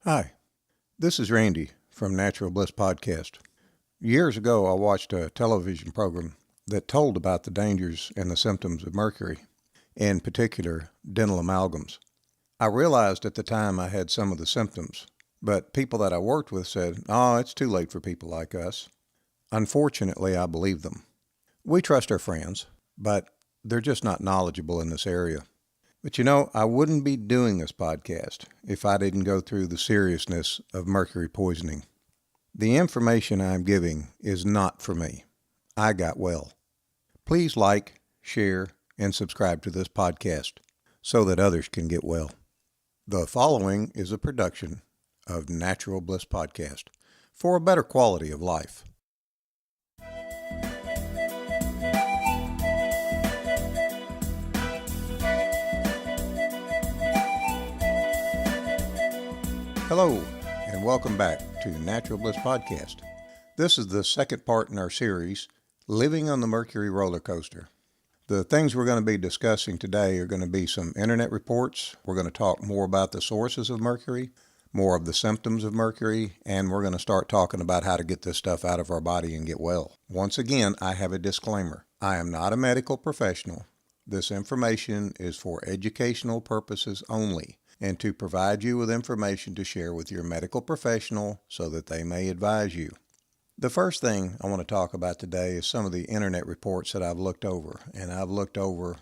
Hi, this is Randy from Natural Bliss Podcast. Years ago, I watched a television program that told about the dangers and the symptoms of mercury, in particular, dental amalgams. I realized at the time I had some of the symptoms, but people that I worked with said, "Oh, it's too late for people like us." Unfortunately, I believed them. We trust our friends, but they're just not knowledgeable in this area. But I wouldn't be doing this podcast if I didn't go through the seriousness of mercury poisoning. The information I'm giving is not for me. I got well. Please like, share, and subscribe to this podcast so that others can get well. The following is a production of Natural Bliss Podcast for a better quality of life. Hello, and welcome back to Natural Bliss Podcast. This is the second part in our series, Living on the Mercury Roller Coaster. The things we're going to be discussing today are going to be some internet reports. We're going to talk more about the sources of mercury, more of the symptoms of mercury, and we're going to start talking about how to get this stuff out of our body and get well. Once again, I have a disclaimer. I am not a medical professional. This information is for educational purposes only, and to provide you with information to share with your medical professional so that they may advise you. The first thing I want to talk about today is some of the internet reports that I've looked over, and I've looked over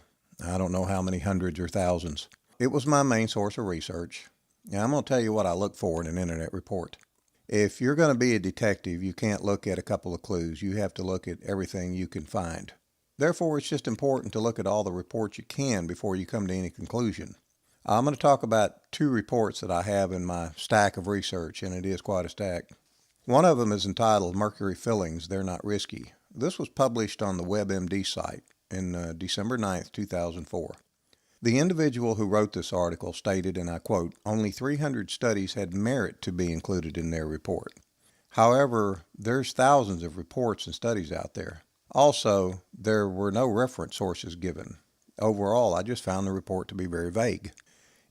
I don't know how many hundreds or thousands. It was my main source of research, and I'm going to tell you what I look for in an internet report. If you're going to be a detective, you can't look at a couple of clues. You have to look at everything you can find. Therefore, it's just important to look at all the reports you can before you come to any conclusion. I'm going to talk about two reports that I have in my stack of research, and it is quite a stack. One of them is entitled Mercury Fillings, They're Not Risky. This was published on the WebMD site in December 9th, 2004. The individual who wrote this article stated, and I quote, only 300 studies had merit to be included in their report. However, there's thousands of reports and studies out there. Also, there were no reference sources given. Overall, I just found the report to be very vague.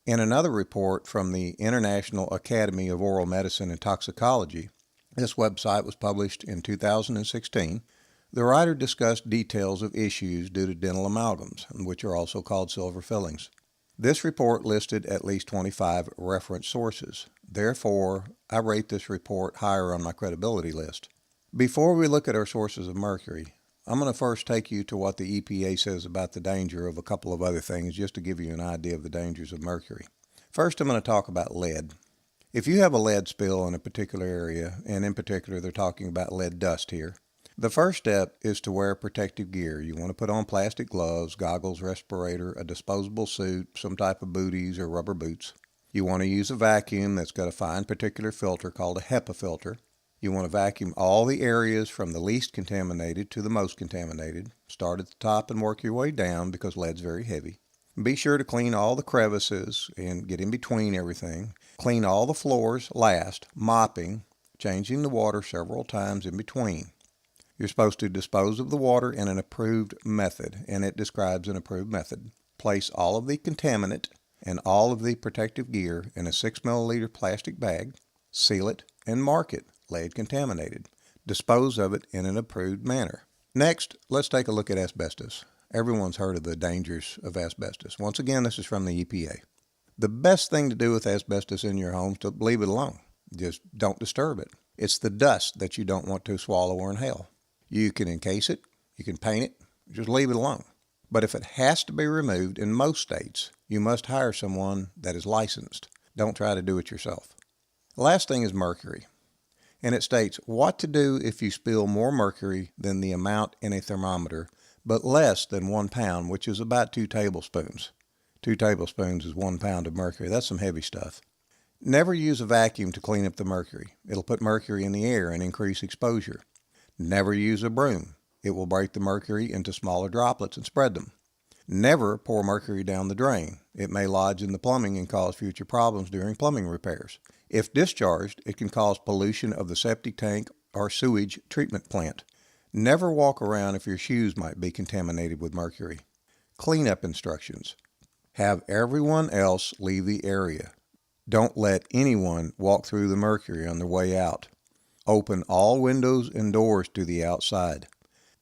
In another report from the International Academy of Oral Medicine and Toxicology, this website was published in 2016, the writer discussed details of issues due to dental amalgams, which are also called silver fillings. This report listed at least 25 reference sources. Therefore, I rate this report higher on my credibility list. Before we look at our sources of mercury, I'm going to first take you to what the EPA says about the danger of a couple of other things, just to give you an idea of the dangers of mercury. First, I'm going to talk about lead. If you have a lead spill in a particular area, and in particular they're talking about lead dust here, the first step is to wear protective gear. You want to put on plastic gloves, goggles, respirator, a disposable suit, some type of booties or rubber boots. You want to use a vacuum that's got a fine particular filter called a HEPA filter. You want to vacuum all the areas from the least contaminated to the most contaminated. Start at the top and work your way down because lead's very heavy. Be sure to clean all the crevices and get in between everything. Clean all the floors last, mopping, changing the water several times in between. You're supposed to dispose of the water in an approved method, and it describes an approved method. Place all of the contaminant and all of the protective gear in a 6 milliliter plastic bag, seal it, and mark it lead contaminated. Dispose of it in an approved manner. Next, let's take a look at asbestos. Everyone's heard of the dangers of asbestos. Once again, this is from the EPA. The best thing to do with asbestos in your home is to leave it alone. Just don't disturb it. It's the dust that you don't want to swallow or inhale. You can encase it, you can paint it, just leave it alone. But if it has to be removed in most states, you must hire someone that is licensed. Don't try to do it yourself. The last thing is mercury. And it states what to do if you spill more mercury than the amount in a thermometer, but less than 1 pound, which is about 2 tablespoons. 2 tablespoons is 1 pound of mercury. That's some heavy stuff. Never use a vacuum to clean up the mercury. It'll put mercury in the air and increase exposure. Never use a broom. It will break the mercury into smaller droplets and spread them. Never pour mercury down the drain. It may lodge in the plumbing and cause future problems during plumbing repairs. If discharged, it can cause pollution of the septic tank or sewage treatment plant. Never walk around if your shoes might be contaminated with mercury. Cleanup instructions. Have everyone else leave the area. Don't let anyone walk through the mercury on their way out. Open all windows and doors to the outside.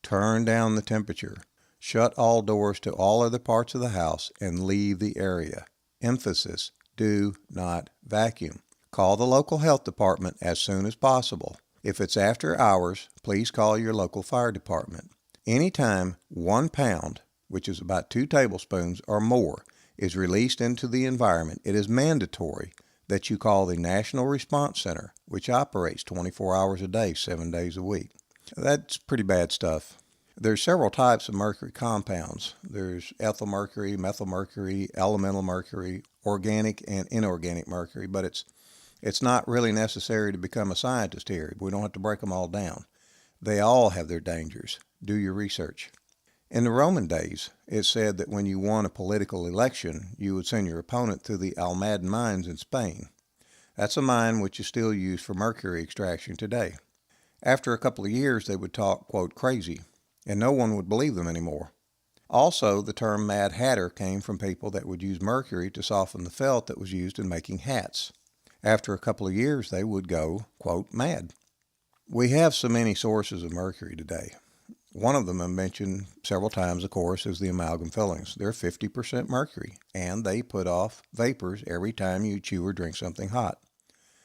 Turn down the temperature. Shut all doors to all other parts of the house and leave the area. Emphasis, do not vacuum. Call the local health department as soon as possible. If it's after hours, please call your local fire department. Anytime 1 pound, which is about 2 tablespoons or more, is released into the environment, it is mandatory that you call the National Response Center, which operates 24 hours a day, 7 days a week. That's pretty bad stuff. There's several types of mercury compounds. There's ethyl mercury, methyl mercury, elemental mercury, organic and inorganic mercury, but it's not really necessary to become a scientist here. We don't have to break them all down. They all have their dangers. Do your research. In the Roman days, it said that when you won a political election, you would send your opponent to the Almaden mines in Spain. That's a mine which is still used for mercury extraction today. After a couple of years, they would talk, quote, crazy, and no one would believe them anymore. Also, the term Mad Hatter came from people that would use mercury to soften the felt that was used in making hats. After a couple of years, they would go, quote, mad. We have so many sources of mercury today. One of them I mentioned several times, of course, is the amalgam fillings. They're 50% mercury, and they put off vapors every time you chew or drink something hot.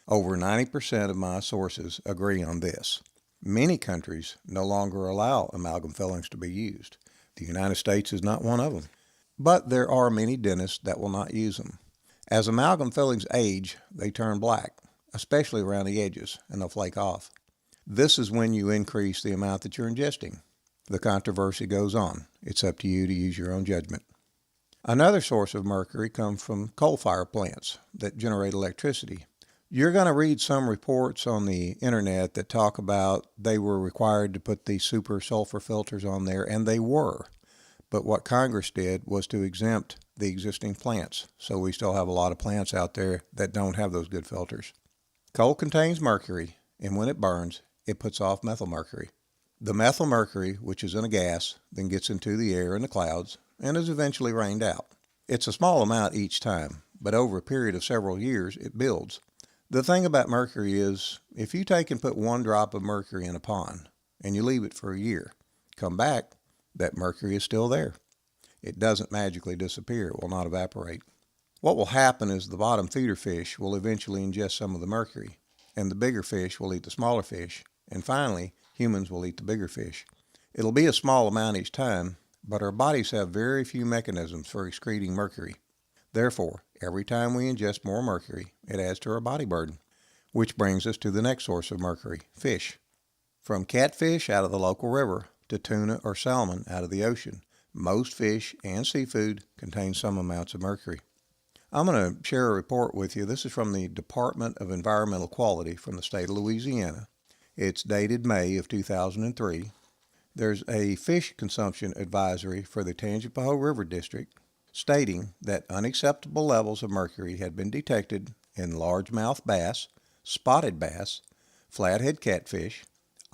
Over 90% of my sources agree on this. Many countries no longer allow amalgam fillings to be used. The United States is not one of them. But there are many dentists that will not use them. As amalgam fillings age, they turn black, especially around the edges, and they'll flake off. This is when you increase the amount that you're ingesting. The controversy goes on. It's up to you to use your own judgment. Another source of mercury comes from coal-fired plants that generate electricity. You're going to read some reports on the internet that talk about they were required to put these super sulfur filters on there, and they were. But what Congress did was to exempt the existing plants, so we still have a lot of plants out there that don't have those good filters. Coal contains mercury, and when it burns, it puts off methyl mercury. The methyl mercury, which is in a gas, then gets into the air and the clouds, and is eventually rained out. It's a small amount each time, but over a period of several years, it builds. The thing about mercury is, if you take and put 1 drop of mercury in a pond, and you leave it for a year, come back, that mercury is still there. It doesn't magically disappear. It will not evaporate. What will happen is the bottom feeder fish will eventually ingest some of the mercury, and the bigger fish will eat the smaller fish, and finally, humans will eat the bigger fish. It'll be a small amount each time, but our bodies have very few mechanisms for excreting mercury. Therefore, every time we ingest more mercury, it adds to our body burden, which brings us to the next source of mercury, fish. From catfish out of the local river to tuna or salmon out of the ocean, most fish and seafood contain some amounts of mercury. I'm going to share a report with you. This is from the Department of Environmental Quality from the state of Louisiana. It's dated May of 2003. There's a fish consumption advisory for the Tangipahoa River District stating that unacceptable levels of mercury had been detected in largemouth bass, spotted bass, flathead catfish,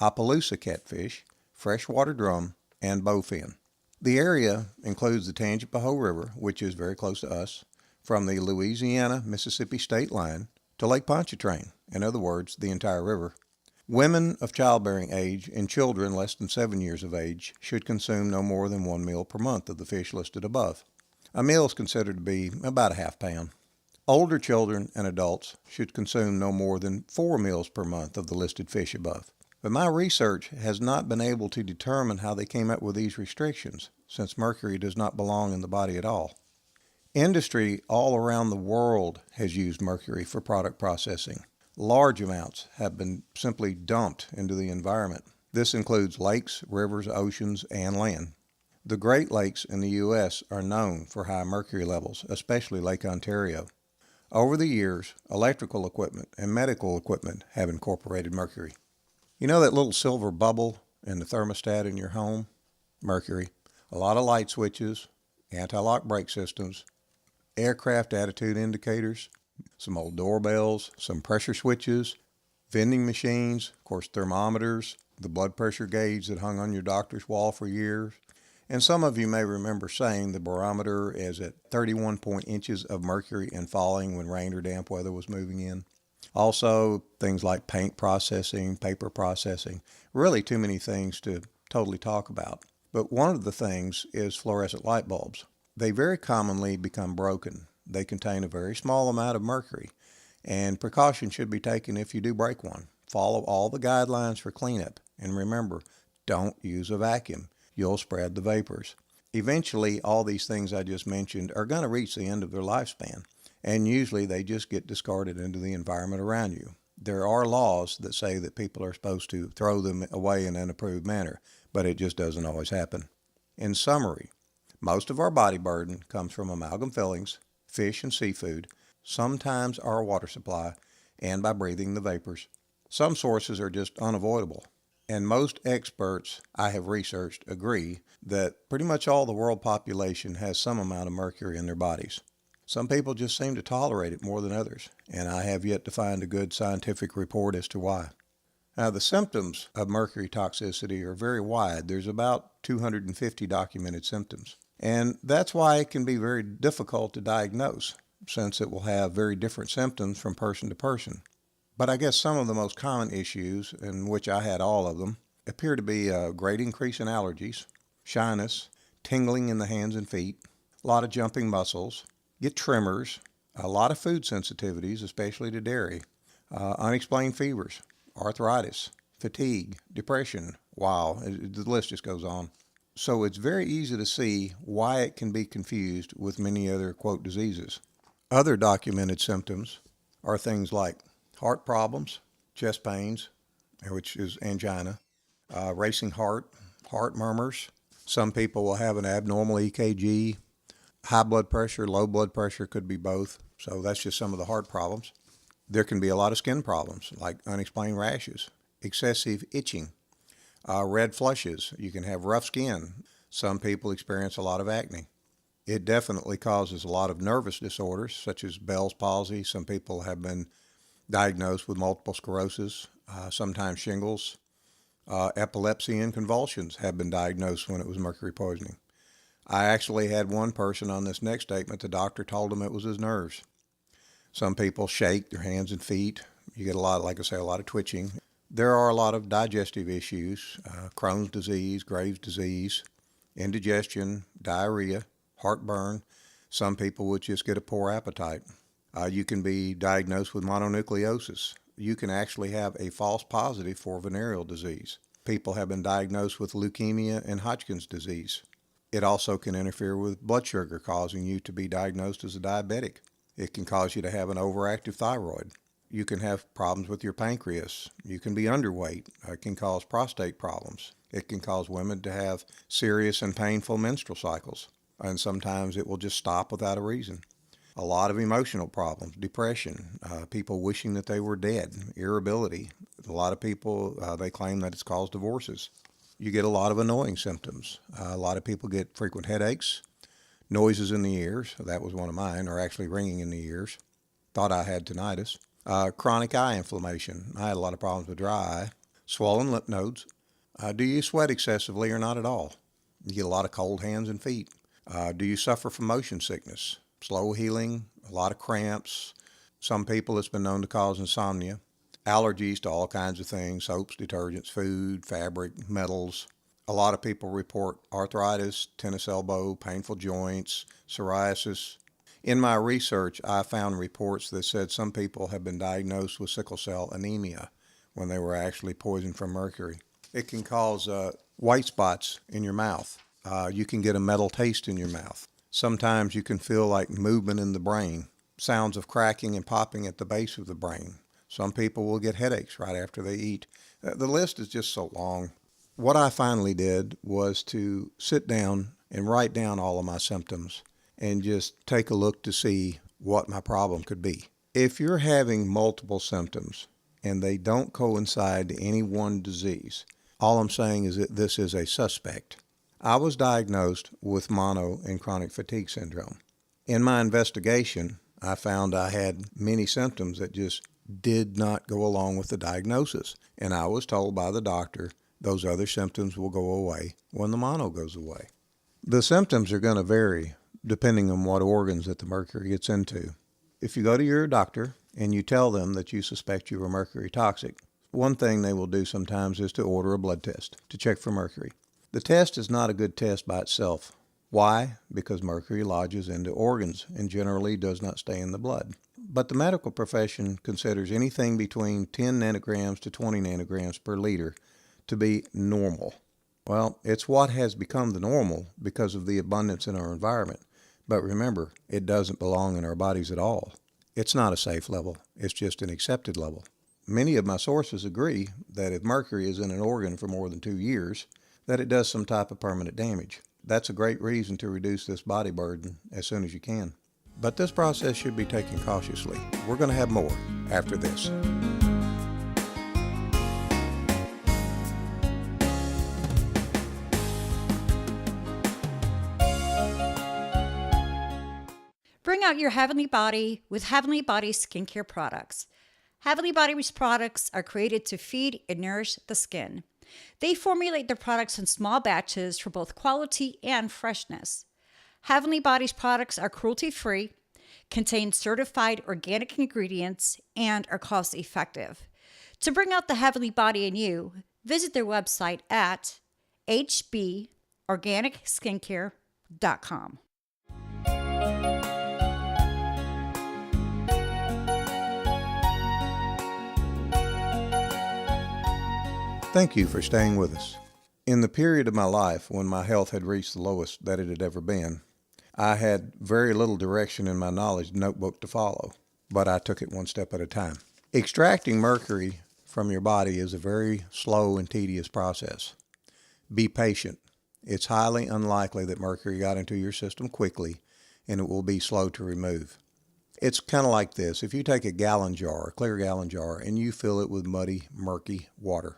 Appaloosa catfish, freshwater drum, and bowfin. The area includes the Tangipahoa River, which is very close to us, from the Louisiana-Mississippi state line to Lake Pontchartrain, in other words, the entire river. Women of childbearing age and children less than 7 years of age should consume no more than 1 meal per month of the fish listed above. A meal is considered to be about a half pound. Older children and adults should consume no more than 4 meals per month of the listed fish above. But my research has not been able to determine how they came up with these restrictions, since mercury does not belong in the body at all. Industry all around the world has used mercury for product processing. Large amounts have been simply dumped into the environment. This includes lakes, rivers, oceans, and land. The Great Lakes in the U.S. are known for high mercury levels, especially Lake Ontario. Over the years, electrical equipment and medical equipment have incorporated mercury. You know that little silver bubble in the thermostat in your home? Mercury. A lot of light switches, anti-lock brake systems, aircraft attitude indicators, some old doorbells, some pressure switches, vending machines, of course thermometers, the blood pressure gauge that hung on your doctor's wall for years, And some of you may remember saying the barometer is at 31 inches of mercury and falling when rain or damp weather was moving in. Also, things like paint processing, paper processing, really too many things to totally talk about. But one of the things is fluorescent light bulbs. They very commonly become broken. They contain a very small amount of mercury, and precaution should be taken if you do break one. Follow all the guidelines for cleanup, and remember, don't use a vacuum. You'll spread the vapors. Eventually, all these things I just mentioned are going to reach the end of their lifespan, and usually they just get discarded into the environment around you. There are laws that say that people are supposed to throw them away in an approved manner, but it just doesn't always happen. In summary, most of our body burden comes from amalgam fillings, fish and seafood, sometimes our water supply, and by breathing the vapors. Some sources are just unavoidable. And most experts I have researched agree that pretty much all the world population has some amount of mercury in their bodies. Some people just seem to tolerate it more than others, and I have yet to find a good scientific report as to why. Now, the symptoms of mercury toxicity are very wide. There's about 250 documented symptoms. And that's why it can be very difficult to diagnose, since it will have very different symptoms from person to person. But I guess some of the most common issues, in which I had all of them, appear to be a great increase in allergies, shyness, tingling in the hands and feet, a lot of jumping muscles, get tremors, a lot of food sensitivities, especially to dairy, unexplained fevers, arthritis, fatigue, depression. Wow, the list just goes on. So it's very easy to see why it can be confused with many other, quote, diseases. Other documented symptoms are things like heart problems, chest pains, which is angina, racing heart, heart murmurs. Some people will have an abnormal EKG, high blood pressure, low blood pressure, could be both. So that's just some of the heart problems. There can be a lot of skin problems like unexplained rashes, excessive itching, red flushes. You can have rough skin. Some people experience a lot of acne. It definitely causes a lot of nervous disorders such as Bell's palsy. Some people have been diagnosed with multiple sclerosis, sometimes shingles. Epilepsy and convulsions have been diagnosed when it was mercury poisoning. I actually had one person on this next statement, the doctor told him it was his nerves. Some people shake their hands and feet. You get a lot, like I say, a lot of twitching. There are a lot of digestive issues, Crohn's disease, Graves' disease, indigestion, diarrhea, heartburn. Some people would just get a poor appetite. You can be diagnosed with mononucleosis. You can actually have a false positive for venereal disease. People have been diagnosed with leukemia and Hodgkin's disease. It also can interfere with blood sugar, causing you to be diagnosed as a diabetic. It can cause you to have an overactive thyroid. You can have problems with your pancreas. You can be underweight. It can cause prostate problems. It can cause women to have serious and painful menstrual cycles. And sometimes it will just stop without a reason. A lot of emotional problems, depression, people wishing that they were dead, irritability. A lot of people, they claim that it's caused divorces. You get a lot of annoying symptoms. A lot of people get frequent headaches, noises in the ears. That was one of mine, or actually ringing in the ears. Thought I had tinnitus. Chronic eye inflammation. I had a lot of problems with dry eye. Swollen lymph nodes. Do you sweat excessively or not at all? You get a lot of cold hands and feet. Do you suffer from motion sickness? Slow healing, a lot of cramps. Some people, it's been known to cause insomnia. Allergies to all kinds of things, soaps, detergents, food, fabric, metals. A lot of people report arthritis, tennis elbow, painful joints, psoriasis. In my research, I found reports that said some people have been diagnosed with sickle cell anemia when they were actually poisoned from mercury. It can cause white spots in your mouth. You can get a metal taste in your mouth. Sometimes you can feel like movement in the brain, sounds of cracking and popping at the base of the brain. Some people will get headaches right after they eat. The list is just so long. What I finally did was to sit down and write down all of my symptoms and just take a look to see what my problem could be. If you're having multiple symptoms and they don't coincide to any one disease, all I'm saying is that this is a suspect. I was diagnosed with mono and chronic fatigue syndrome. In my investigation, I found I had many symptoms that just did not go along with the diagnosis. And I was told by the doctor, those other symptoms will go away when the mono goes away. The symptoms are going to vary depending on what organs that the mercury gets into. If you go to your doctor and you tell them that you suspect you are mercury toxic, one thing they will do sometimes is to order a blood test to check for mercury. The test is not a good test by itself. Why? Because mercury lodges into organs and generally does not stay in the blood. But the medical profession considers anything between 10 nanograms to 20 nanograms per liter to be normal. Well, it's what has become the normal because of the abundance in our environment. But remember, it doesn't belong in our bodies at all. It's not a safe level. It's just an accepted level. Many of my sources agree that if mercury is in an organ for more than 2 years, that it does some type of permanent damage. That's a great reason to reduce this body burden as soon as you can. But this process should be taken cautiously. We're going to have more after this. Bring out your Heavenly Body with Heavenly Body skincare products. Heavenly Body's products are created to feed and nourish the skin. They formulate their products in small batches for both quality and freshness. Heavenly Body's products are cruelty-free, contain certified organic ingredients, and are cost-effective. To bring out the Heavenly Body in you, visit their website at hborganicskincare.com. Thank you for staying with us. In the period of my life when my health had reached the lowest that it had ever been, I had very little direction in my knowledge notebook to follow, but I took it one step at a time. Extracting mercury from your body is a very slow and tedious process. Be patient. It's highly unlikely that mercury got into your system quickly, and it will be slow to remove. It's kind of like this. If you take a gallon jar, a clear gallon jar, and you fill it with muddy, murky water,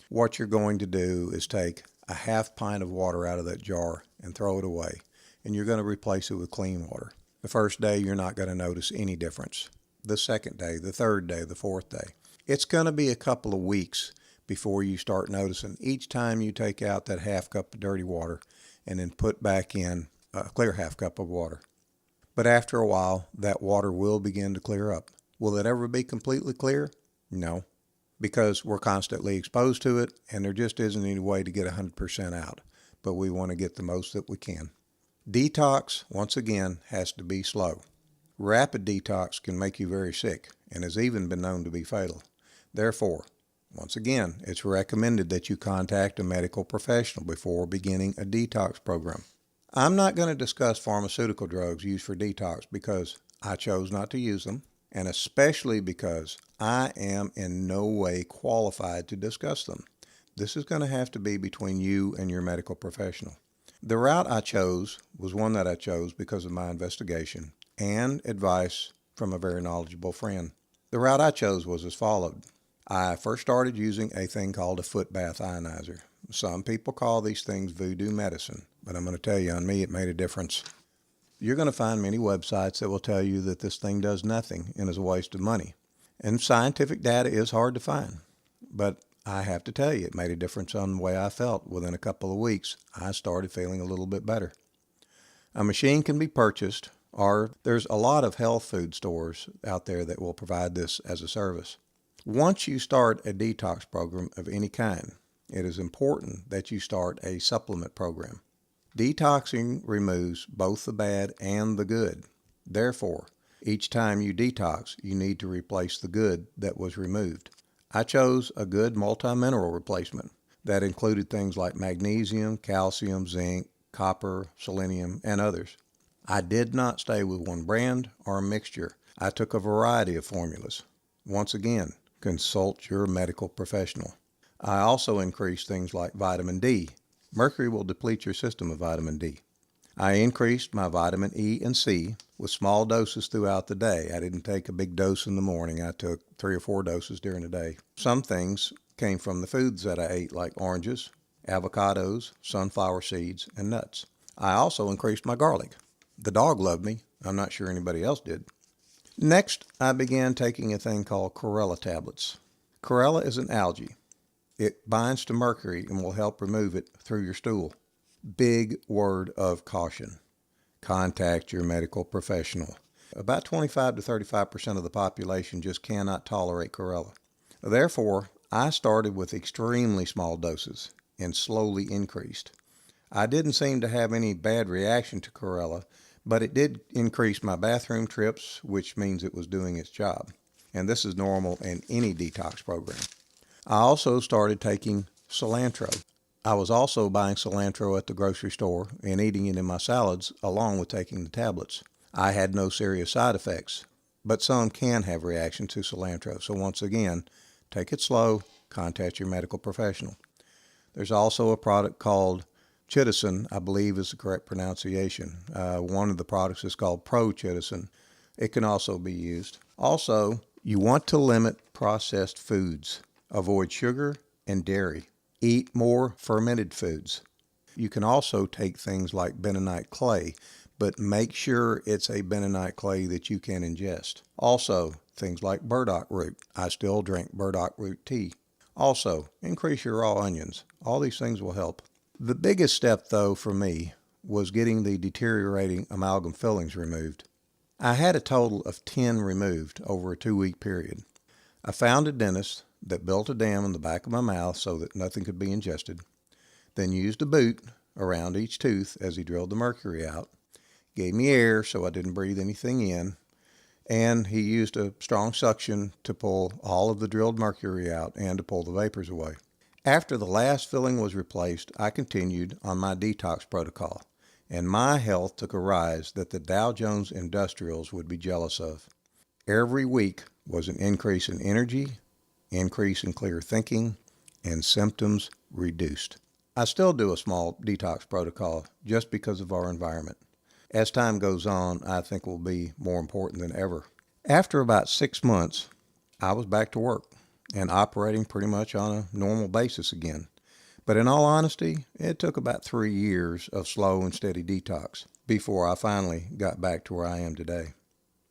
what you're going to do is take a half pint of water out of that jar and throw it away, and you're going to replace it with clean water. The first day, you're not going to notice any difference. The second day, the third day, the fourth day. It's going to be a couple of weeks before you start noticing each time you take out that half cup of dirty water and then put back in a clear half cup of water. But after a while, that water will begin to clear up. Will it ever be completely clear? No, because we're constantly exposed to it, and there just isn't any way to get 100% out, but we want to get the most that we can. Detox, once again, has to be slow. Rapid detox can make you very sick and has even been known to be fatal. Therefore, once again, it's recommended that you contact a medical professional before beginning a detox program. I'm not going to discuss pharmaceutical drugs used for detox because I chose not to use them, and especially because I am in no way qualified to discuss them. This is going to have to be between you and your medical professional. The route I chose was one that I chose because of my investigation and advice from a very knowledgeable friend. The route I chose was as followed. I first started using a thing called a foot bath ionizer. Some people call these things voodoo medicine, but I'm going to tell you, on me, it made a difference. You're going to find many websites that will tell you that this thing does nothing and is a waste of money. And scientific data is hard to find. But I have to tell you, it made a difference on the way I felt. Within a couple of weeks, I started feeling a little bit better. A machine can be purchased, or there's a lot of health food stores out there that will provide this as a service. Once you start a detox program of any kind, it is important that you start a supplement program. Detoxing removes both the bad and the good. Therefore, each time you detox, you need to replace the good that was removed. I chose a good multi-mineral replacement that included things like magnesium, calcium, zinc, copper, selenium, and others. I did not stay with one brand or a mixture. I took a variety of formulas. Once again, consult your medical professional. I also increased things like vitamin D. Mercury will deplete your system of vitamin D. I increased my vitamin E and C with small doses throughout the day. I didn't take a big dose in the morning. I took 3 or 4 doses during the day. Some things came from the foods that I ate, like oranges, avocados, sunflower seeds, and nuts. I also increased my garlic. The dog loved me. I'm not sure anybody else did. Next, I began taking a thing called chlorella tablets. Chlorella is an algae. It binds to mercury and will help remove it through your stool. big word of caution. Contact your medical professional. About 25 to 35% of the population just cannot tolerate chlorella. Therefore, I started with extremely small doses and slowly increased. I didn't seem to have any bad reaction to chlorella, but it did increase my bathroom trips, which means it was doing its job. And this is normal in any detox program. I also started taking cilantro. I was also buying cilantro at the grocery store and eating it in my salads along with taking the tablets. I had no serious side effects, but some can have reaction to cilantro. So once again, take it slow, contact your medical professional. There's also a product called chitosan, I believe is the correct pronunciation. One of the products is called pro-chitosan. It can also be used. Also, you want to limit processed foods. Avoid sugar and dairy. Eat more fermented foods. You can also take things like bentonite clay, but make sure it's a bentonite clay that you can ingest. Also, things like burdock root. I still drink burdock root tea. Also, increase your raw onions. All these things will help. The biggest step, though, for me was getting the deteriorating amalgam fillings removed. I had a total of 10 removed over a 2-week period. I found a dentist that built a dam in the back of my mouth so that nothing could be ingested, then used a boot around each tooth as he drilled the mercury out, gave me air so I didn't breathe anything in, and he used a strong suction to pull all of the drilled mercury out and to pull the vapors away. After the last filling was replaced, I continued on my detox protocol, and my health took a rise that the Dow Jones Industrials would be jealous of. Every week was an increase in energy, increase in clear thinking, and symptoms reduced. I still do a small detox protocol just because of our environment. As time goes on, I think it will be more important than ever. After about 6 months, I was back to work and operating pretty much on a normal basis again. But in all honesty, it took about 3 years of slow and steady detox before I finally got back to where I am today.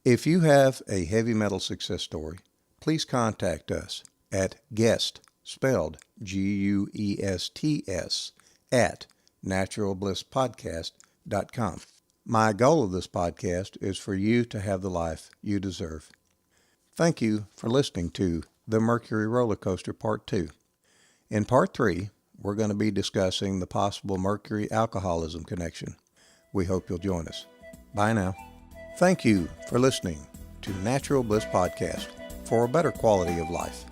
If you have a heavy metal success story, please contact us at guest, spelled Guests, at naturalblisspodcast.com. My goal of this podcast is for you to have the life you deserve. Thank you for listening to The Mercury Roller Coaster Part 2. In Part 3, we're going to be discussing the possible mercury alcoholism connection. We hope you'll join us. Bye now. Thank you for listening to Natural Bliss Podcast for a better quality of life.